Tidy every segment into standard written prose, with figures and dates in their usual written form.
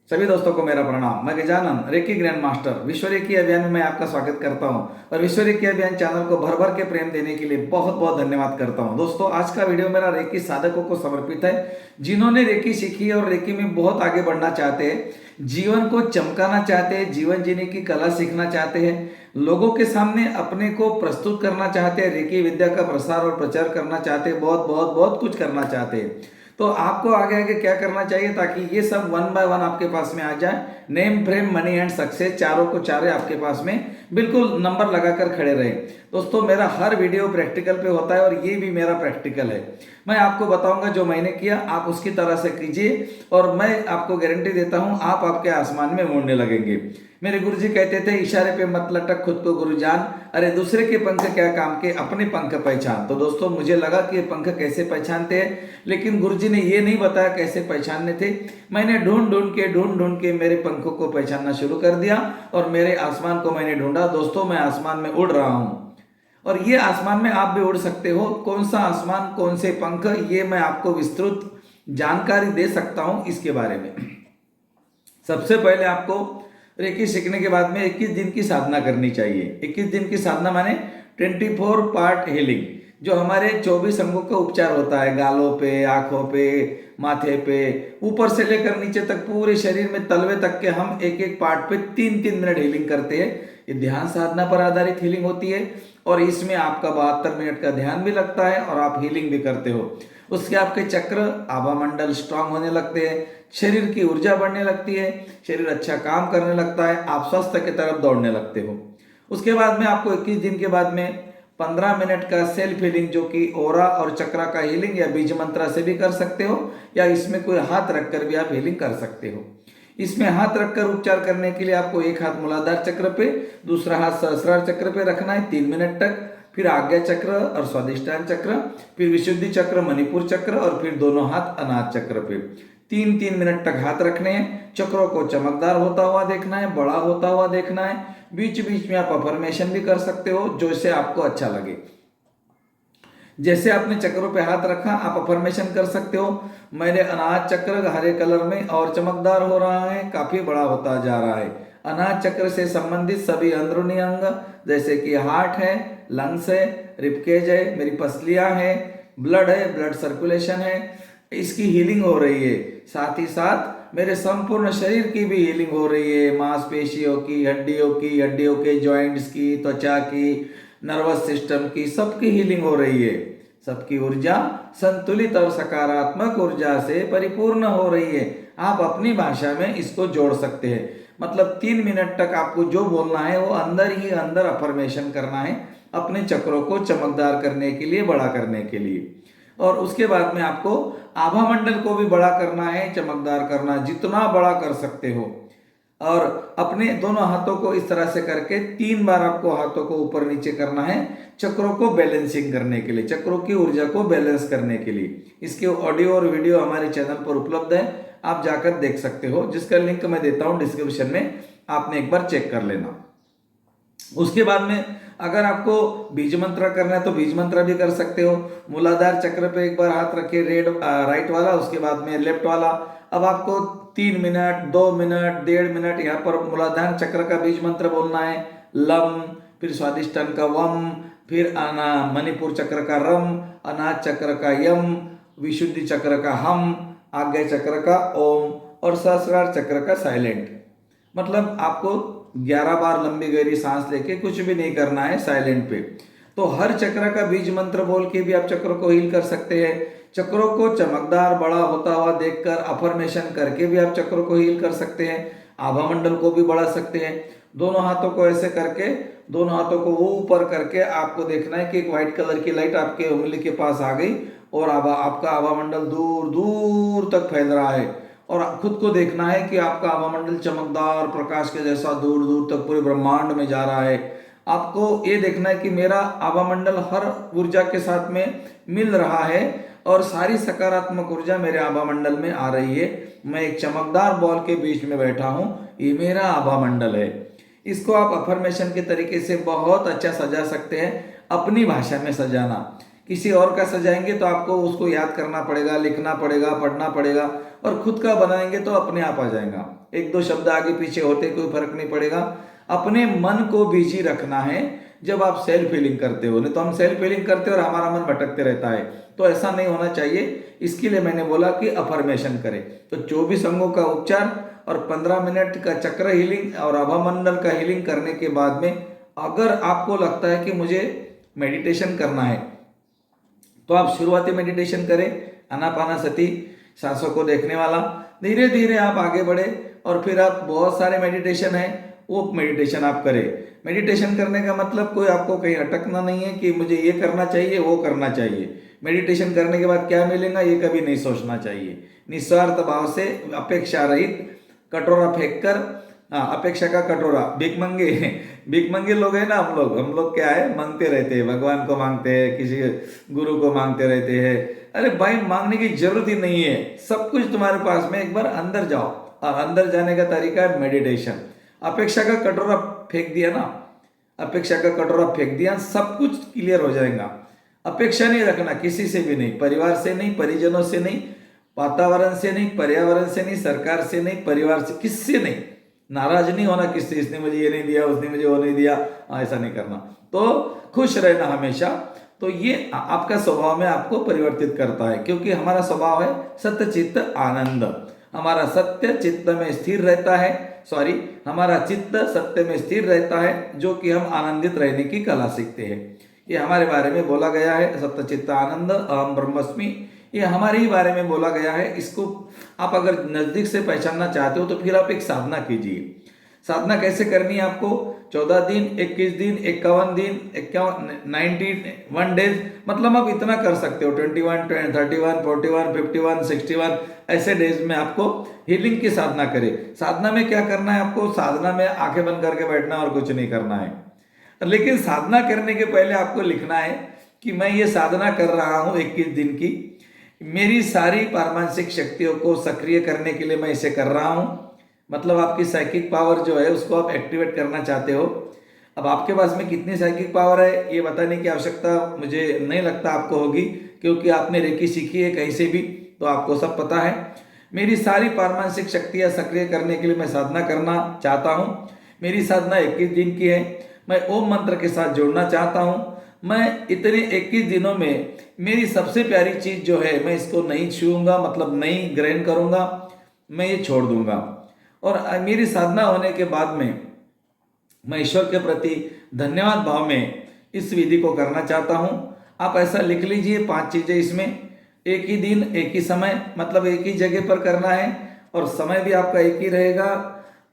सभी दोस्तों को मेरा प्रणाम। मैं गजानन रेकी ग्रैंड मास्टर विश्व रेकी अभियान में मैं आपका स्वागत करता हूं और विश्व रेकी अभियान चैनल को भर भर के प्रेम देने के लिए बहुत बहुत धन्यवाद करता हूं। दोस्तों, आज का वीडियो मेरा रेकी साधकों को समर्पित है, जिन्होंने रेकी सीखी और रेकी में बहुत आगे बढ़ना चाहते हैं, जीवन को चमकाना चाहते हैं, जीवन जीने की कला सीखना चाहते हैं, लोगों के सामने अपने को प्रस्तुत करना चाहते हैं, रेकी विद्या का प्रसार और प्रचार करना चाहते हैं, बहुत बहुत बहुत कुछ करना चाहते हैं। तो आपको आगे आगे क्या करना चाहिए ताकि ये सब वन बाय वन आपके पास में आ जाए। Name, frame, money and success, चारों को चारे आपके पास में बिल्कुल नंबर लगाकर खड़े रहे। दोस्तों, मेरा हर वीडियो प्रैक्टिकल पे होता है और ये भी मेरा प्रैक्टिकल है। मैं आपको बताऊंगा जो मैंने किया आप उसकी तरह से कीजिए और मैं आपको गारंटी देता हूं आप आपके आसमान में उड़ने लगेंगे। मेरे गुरुजी कहते थे, इशारे पे मत लटक, खुद को गुरु जान, अरे दूसरे के पंख क्या काम के, अपने पंख पहचान। तो दोस्तों, मुझे लगा कि ये पंख कैसे पहचानते हैं, लेकिन गुरुजी ने ये नहीं बताया कैसे पहचानने थे। मैंने ढूंढ ढूंढ के मेरे पंखों को पहचानना शुरू कर दिया और मेरे आसमान को मैंने ढूंढा। दोस्तों, मैं आसमान में उड़ रहा हूं और ये आसमान में आप भी उड़ सकते हो। कौन सा आसमान, कौन से पंख, ये मैं आपको विस्तृत जानकारी दे सकता हूं इसके बारे में। सबसे पहले आपको रेकी सीखने के बाद में 21 दिन की साधना करनी चाहिए। 21 दिन की साधना माने 24 पार्ट हीलिंग, जो हमारे 24 अंगों का उपचार होता है, गालों पे, आंखों पे, माथे पे, ऊपर से लेकर नीचे तक पूरे शरीर में तलवे तक के हम एक एक पार्ट पे 3-3 मिनट हीलिंग करते हैं। ये ध्यान साधना पर आधारित हीलिंग होती है और इसमें आपका 72 मिनट का ध्यान भी लगता है और आप हीलिंग भी करते हो। उसके आपके चक्र, आभा मंडल स्ट्रांग होने लगते हैं, शरीर की ऊर्जा बढ़ने लगती है, शरीर अच्छा काम करने लगता है, आप स्वास्थ्य की तरफ दौड़ने लगते हो। उसके बाद में आपको 21 दिन के बाद में 15 मिनट का सेल्फ हीलिंग, जो कि ओरा और चक्रा का हीलिंग या बीज मंत्रा से भी कर सकते हो या इसमें कोई हाथ रखकर भी आप हीलिंग कर सकते हो। इसमें हाथ रखकर उपचार करने के लिए आपको एक हाथ मूलाधार चक्र पे, दूसरा हाथ सहस्रार चक्र पे रखना है 3 मिनट तक, फिर आज्ञा चक्र और स्वादिष्टान चक्र, फिर विशुद्धि चक्र, मणिपुर चक्र और फिर दोनों हाथ अनाहत चक्र पे 3-3 मिनट तक हाथ रखने हैं। चक्रों को चमकदार होता हुआ देखना है, बड़ा होता हुआ देखना है। बीच बीच में आप अफर्मेशन भी कर सकते हो जो से आपको अच्छा लगे। जैसे आपने चक्रों पे हाथ रखा आप अफर्मेशन कर सकते हो, मेरे अनाहत चक्र हरे कलर में और चमकदार हो रहा है, काफी बड़ा होता जा रहा है। अनाहत चक्र से संबंधित सभी अंदरूनी अंग जैसे कि हार्ट है, लंग्स है, रिपकेज है, मेरी पसलियां है, ब्लड है, ब्लड सर्कुलेशन है, इसकी हीलिंग हो रही है। साथ ही साथ मेरे संपूर्ण शरीर की भी हीलिंग हो रही है, मांसपेशियों की, हड्डियों के जॉइंट्स की, त्वचा की, नर्वस सिस्टम की, सबकी हीलिंग हो रही है। सबकी ऊर्जा संतुलित और सकारात्मक ऊर्जा से परिपूर्ण हो रही है। आप अपनी भाषा में इसको जोड़ सकते हैं। मतलब 3 मिनट तक आपको जो बोलना है वो अंदर ही अंदर अफर्मेशन करना है, अपने चक्रों को चमकदार करने के लिए, बड़ा करने के लिए। और उसके बाद में आपको आभा मंडल को भी बड़ा करना है, चमकदार करना, जितना बड़ा कर सकते हो। और अपने दोनों हाथों को इस तरह से करके 3 बार आपको हाथों को ऊपर नीचे करना है, चक्रों को बैलेंसिंग करने के लिए, चक्रों की ऊर्जा को बैलेंस करने के लिए। इसके ऑडियो और वीडियो हमारे चैनल पर उपलब्ध है, आप जाकर देख सकते हो, जिसका लिंक मैं देता हूं डिस्क्रिप्शन में, आपने एक बार चेक कर लेना। उसके बाद में अगर आपको बीज मंत्र करना है तो बीज मंत्र भी कर सकते हो। मूलाधार चक्र पे एक बार हाथ रखिए, राइट वाला, उसके बाद में लेफ्ट वाला। अब आपको 3 मिनट, 2 मिनट, 1.5 मिनट यहाँ पर मूलाधार चक्र का बीज मंत्र बोलना है, लम, फिर स्वादिष्टान का वम, फिर मणिपुर चक्र का रम, अनाहत चक्र का यम, विशुद्धि चक्र का हम, आज्ञा चक्र का ओम और सहस्रार चक्र का साइलेंट। मतलब आपको 11 बार लंबी गहरी सांस लेके कुछ भी नहीं करना है, साइलेंट पे। तो हर चक्र का बीज मंत्र बोल के भी आप चक्रों को हील कर सकते हैं। चक्रों को चमकदार बड़ा होता हुआ देखकर अफर्मेशन करके भी आप चक्रों को हील कर सकते हैं। आभा मंडल को भी बढ़ा सकते हैं। दोनों हाथों को ऐसे करके, दोनों हाथों को वो ऊपर करके आपको देखना है कि एक व्हाइट कलर की लाइट आपके उंगली के पास आ गई और आपका आभा मंडल दूर दूर तक फैल रहा है। और खुद को देखना है कि आपका आभा मंडल चमकदार प्रकाश के जैसा दूर दूर तक पूरे ब्रह्मांड में जा रहा है। आपको ये देखना है कि मेरा आभा मंडल हर ऊर्जा के साथ में मिल रहा है और सारी सकारात्मक ऊर्जा मेरे आभा मंडल में आ रही है। मैं एक चमकदार बॉल के बीच में बैठा हूं, ये मेरा आभा मंडल है। इसको आप अफर्मेशन के तरीके से बहुत अच्छा सजा सकते हैं, अपनी भाषा में सजाना। किसी और का सजाएंगे तो आपको उसको याद करना पड़ेगा, लिखना पड़ेगा, पढ़ना पड़ेगा। और खुद का बनाएंगे तो अपने आप आ जाएगा। एक दो शब्द आगे पीछे होते कोई फर्क नहीं पड़ेगा। अपने मन को बिजी रखना है जब आप सेल्फ हीलिंग करते हो, नहीं तो हम सेल्फ हीलिंग करते हो और हमारा मन भटकते रहता है, तो ऐसा नहीं होना चाहिए। इसके लिए मैंने बोला कि अफर्मेशन करें। तो 24 अंगों का उपचार और 15 मिनट का चक्र हीलिंग और आभामंडल का हीलिंग करने के बाद में अगर आपको लगता है कि मुझे मेडिटेशन करना है तो आप शुरुआती मेडिटेशन करें, आनापानासती, सांसों को देखने वाला। धीरे धीरे आप आगे बढ़े और फिर आप बहुत सारे मेडिटेशन है वो मेडिटेशन आप करें। मेडिटेशन करने का मतलब कोई आपको कहीं अटकना नहीं है कि मुझे ये करना चाहिए वो करना चाहिए। मेडिटेशन करने के बाद क्या मिलेगा ये कभी नहीं सोचना चाहिए। निस्वार्थ भाव से अपेक्षा रहित कटोरा फेंक कर, अपेक्षा का कटोरा, भीख मंगे लोग हैं ना हम लोग क्या है मांगते रहते हैं, भगवान को मांगते हैं, किसी गुरु को मांगते रहते हैं। अरे भाई मांगने की जरूरत ही नहीं है, सब कुछ तुम्हारे पास में। एक बार अंदर जाओ और अंदर जाने का तरीका है मेडिटेशन। अपेक्षा का कटोरा फेंक दिया ना, अपेक्षा का कटोरा फेंक दिया, सब कुछ क्लियर हो जाएगा। अपेक्षा नहीं रखना किसी से भी नहीं, परिवार से नहीं, परिजनों से नहीं, वातावरण से नहीं, पर्यावरण से नहीं, सरकार से नहीं, परिवार से, किससे नहीं। नाराज नहीं होना किससे, इसने मुझे ये नहीं दिया, उसने मुझे वो नहीं दिया, ऐसा नहीं करना। तो खुश रहना हमेशा। तो ये आपका स्वभाव में आपको परिवर्तित करता है, क्योंकि हमारा स्वभाव है सत्य चित्त आनंद। हमारा सत्य चित्त में स्थिर रहता है, हमारा चित्त सत्य में स्थिर रहता है, जो कि हम आनंदित रहने की कला सीखते हैं। ये हमारे बारे में बोला गया है, सत्य चित्त आनंद अहम ब्रह्मस्मि, ये हमारे ही बारे में बोला गया है। इसको आप अगर नजदीक से पहचानना चाहते हो तो फिर आप एक साधना कीजिए। साधना कैसे करनी है आपको? 14 दिन, 21 दिन, 51 दिन, 91 डेज, मतलब आप इतना कर सकते हो। 21, 31, 41, 51, 61 ऐसे डेज में आपको हीलिंग की साधना करें। साधना में क्या करना है आपको? साधना में आंखें बंद करके बैठना और कुछ नहीं करना है। लेकिन साधना करने के पहले आपको लिखना है कि मैं ये साधना कर रहा हूँ 21 दिन की, मेरी सारी पारमानसिक शक्तियों को सक्रिय करने के लिए मैं इसे कर रहा हूँ। मतलब आपकी साइकिक पावर जो है उसको आप एक्टिवेट करना चाहते हो। अब आपके पास में कितनी साइकिक पावर है ये बताने की आवश्यकता मुझे नहीं लगता आपको होगी, क्योंकि आपने रेकी सीखी है कहीं से भी, तो आपको सब पता है। मेरी सारी पारमानसिक शक्तियाँ सक्रिय करने के लिए मैं साधना करना चाहता हूँ। मेरी साधना 21 दिन की है। मैं ओम मंत्र के साथ जोड़ना चाहता हूँ। मैं इतने 21 दिनों में मेरी सबसे प्यारी चीज जो है मैं इसको नहीं छूऊंगा, मतलब नहीं ग्रहण करूंगा, मैं ये छोड़ दूंगा। और मेरी साधना होने के बाद में मैं ईश्वर के प्रति धन्यवाद भाव में इस विधि को करना चाहता हूँ। आप ऐसा लिख लीजिए 5 चीजें इसमें। एक ही दिन, एक ही समय, मतलब एक ही जगह पर करना है और समय भी आपका एक ही रहेगा।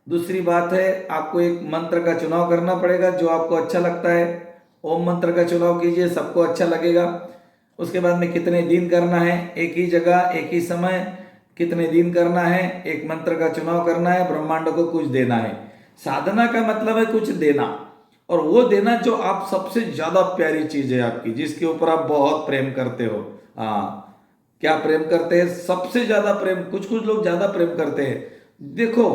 दूसरी बात है आपको एक मंत्र का चुनाव करना पड़ेगा जो आपको अच्छा लगता है। ओम मंत्र का चुनाव कीजिए, सबको अच्छा लगेगा। उसके बाद में कितने दिन करना है, एक ही जगह एक ही समय, कितने दिन करना है, एक मंत्र का चुनाव करना है, ब्रह्मांड को कुछ देना है। साधना का मतलब है कुछ देना, और वो देना जो आप सबसे ज्यादा प्यारी चीज है आपकी, जिसके ऊपर आप बहुत प्रेम करते हो। हाँ, क्या प्रेम करते हैं? सबसे ज्यादा प्रेम, कुछ लोग ज्यादा प्रेम करते हैं। देखो,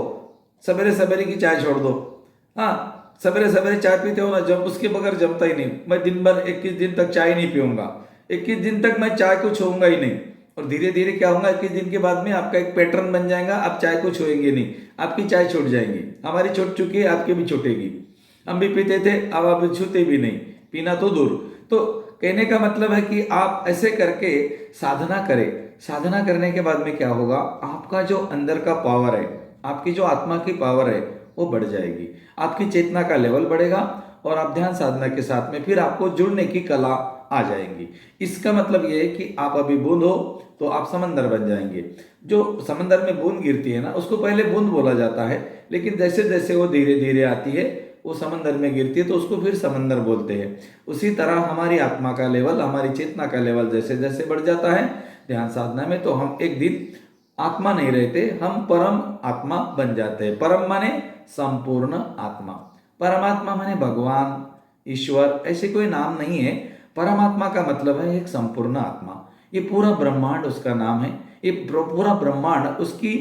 सवेरे सवेरे की चाय छोड़ दो। हाँ, सवेरे सवेरे चाय पीते हो ना, जब उसके बगैर जमता ही नहीं। मैं दिन भर 21 दिन तक चाय नहीं पीऊंगा, 21 दिन तक मैं चाय को छूऊंगा ही नहीं। और धीरे धीरे क्या होगा, 21 दिन के बाद में आपका एक पैटर्न बन जाएगा, आप चाय को छूएंगे नहीं, आपकी चाय छूट जाएंगी। हमारी छूट चुकी है, आपकी भी छूटेगी। हम भी पीते थे, अब आप छूते भी नहीं, पीना तो दूर। तो कहने का मतलब है कि आप ऐसे करके साधना करें। साधना करने के बाद में क्या होगा, आपका जो अंदर का पावर है, आपकी जो आत्मा की पावर है वो बढ़ जाएगी, आपकी चेतना का लेवल बढ़ेगा और आप ध्यान साधना के साथ में फिर आपको जुड़ने की कला आ जाएंगी। इसका मतलब ये है कि आप अभी बूंद हो तो आप समंदर बन जाएंगे। जो समंदर में बूंद गिरती है ना, उसको पहले बूंद बोला जाता है, लेकिन जैसे जैसे वो धीरे धीरे आती है, वो समंदर में गिरती है, तो उसको फिर समंदर बोलते हैं। उसी तरह हमारी आत्मा का लेवल, हमारी चेतना का लेवल जैसे जैसे बढ़ जाता है ध्यान साधना में, तो हम एक दिन आत्मा नहीं रहते, हम परम आत्मा बन जाते हैं। परम माने संपूर्ण आत्मा, परमात्मा माने भगवान, ईश्वर, ऐसे कोई नाम नहीं है। परमात्मा का मतलब है एक संपूर्ण आत्मा। ये पूरा ब्रह्मांड उसका नाम है। ये पूरा ब्रह्मांड उसकी,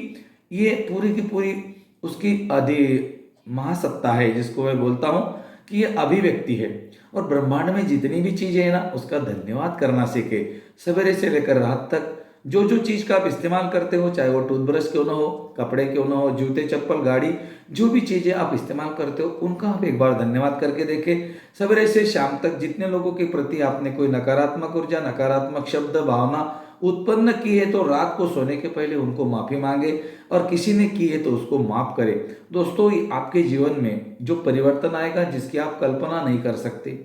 ये पूरी की पूरी उसकी आदि महासत्ता है, जिसको मैं बोलता हूँ कि ये अभिव्यक्ति है। और ब्रह्मांड में जितनी भी चीजें हैं ना, उसका धन्यवाद करना सीखे। सवेरे से लेकर रात तक जो जो चीज़ का आप इस्तेमाल करते हो, चाहे वो टूथब्रश क्यों ना हो, कपड़े क्यों ना हो, जूते चप्पल गाड़ी, जो भी चीज़ें आप इस्तेमाल करते हो उनका आप एक बार धन्यवाद करके देखें। सवेरे से शाम तक जितने लोगों के प्रति आपने कोई नकारात्मक ऊर्जा, नकारात्मक शब्द, भावना उत्पन्न की है, तो रात को सोने के पहले उनको माफ़ी मांगे, और किसी ने की है तो उसको माफ़ करें। दोस्तों, ये आपके जीवन में जो परिवर्तन आएगा जिसकी आप कल्पना नहीं कर सकते।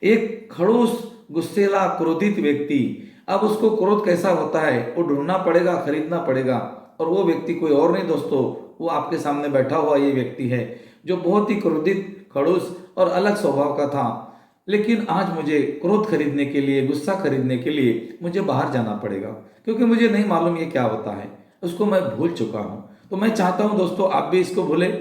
एक खड़ूस, गुस्सेला, क्रोधित व्यक्ति, अब उसको क्रोध कैसा होता है वो ढूंढना पड़ेगा, खरीदना पड़ेगा, और वो व्यक्ति कोई और नहीं दोस्तों, वो आपके सामने बैठा हुआ ये व्यक्ति है जो बहुत ही क्रोधित, खड़ूस और अलग स्वभाव का था। लेकिन आज मुझे क्रोध खरीदने के लिए, गुस्सा खरीदने के लिए मुझे बाहर जाना पड़ेगा, क्योंकि मुझे नहीं मालूम ये क्या होता है, उसको मैं भूल चुका हूँ। तो मैं चाहता हूँ दोस्तों आप भी इसको भूलें।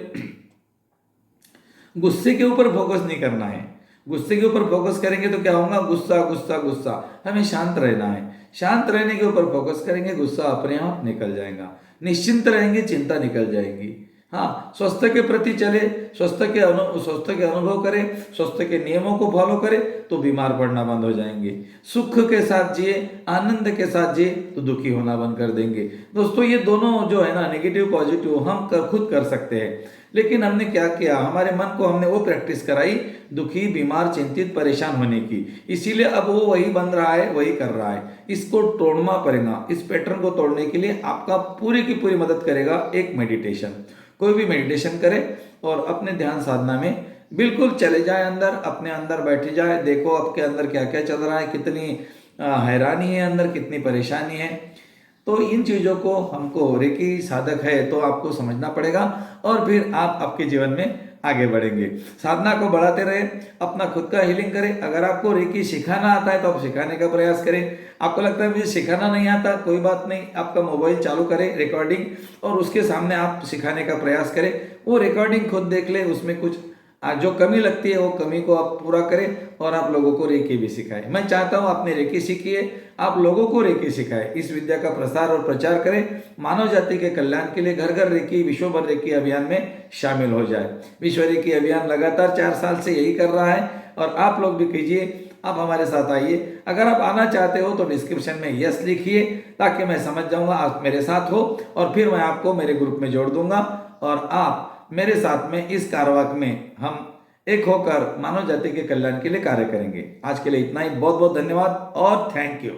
गुस्से के ऊपर फोकस नहीं करना है। गुस्से के ऊपर फोकस करेंगे तो क्या होगा, गुस्सा गुस्सा गुस्सा। हमें शांत रहना है। शांत रहने के ऊपर फोकस करेंगे, गुस्सा अपने आप निकल जाएगा। निश्चिंत रहेंगे, चिंता निकल जाएगी। हाँ, स्वस्थ के प्रति चले, स्वस्थ के अनुभव करें, स्वस्थ के नियमों को फॉलो करें तो बीमार पड़ना बंद हो जाएंगे। सुख के साथ जिए, आनंद के साथ जिए तो दुखी होना बंद कर देंगे। दोस्तों, ये दोनों जो है ना, नेगेटिव पॉजिटिव, हम खुद कर सकते हैं। लेकिन हमने क्या किया, हमारे मन को हमने वो प्रैक्टिस कराई दुखी, बीमार, चिंतित, परेशान होने की। इसीलिए अब वो वही बन रहा है, वही कर रहा है। इसको तोड़ना पड़ेगा। इस पैटर्न को तोड़ने के लिए आपका पूरी की पूरी मदद करेगा एक मेडिटेशन। कोई भी मेडिटेशन करें और अपने ध्यान साधना में बिल्कुल चले जाए, अंदर, अपने अंदर बैठ जाए। देखो आपके अंदर क्या क्या चल रहा है, कितनी हैरानी है अंदर, कितनी परेशानी है। तो इन चीज़ों को हमको, रेकी साधक है तो आपको समझना पड़ेगा, और फिर आप आपके जीवन में आगे बढ़ेंगे। साधना को बढ़ाते रहे, अपना खुद का हीलिंग करें। अगर आपको रेकी सिखाना आता है तो आप सिखाने का प्रयास करें। आपको लगता है मुझे सिखाना नहीं आता, कोई बात नहीं, आपका मोबाइल चालू करें रिकॉर्डिंग, और उसके सामने आप सिखाने का प्रयास करें। वो रिकॉर्डिंग खुद देख ले, उसमें कुछ जो कमी लगती है वो कमी को आप पूरा करें, और आप लोगों को रेकी भी सिखाएं। मैं चाहता हूं आपने रेकी सीखिए, आप लोगों को रेकी सिखाएं। इस विद्या का प्रसार और प्रचार करें। मानव जाति के कल्याण के लिए घर घर रेकी, विश्व भर रेकी अभियान में शामिल हो जाए। विश्व रेकी अभियान लगातार 4 साल से यही कर रहा है, और आप लोग भी कीजिए। आप हमारे साथ आइए। अगर आप आना चाहते हो तो डिस्क्रिप्शन में यस लिखिए, ताकि मैं समझ जाऊंगा आप मेरे साथ हो, और फिर मैं आपको मेरे ग्रुप में जोड़ दूंगा, और आप मेरे साथ में इस कार्यवाक में हम एक होकर मानव जाति के कल्याण के लिए कार्य करेंगे। आज के लिए इतना ही। बहुत बहुत धन्यवाद और थैंक यू।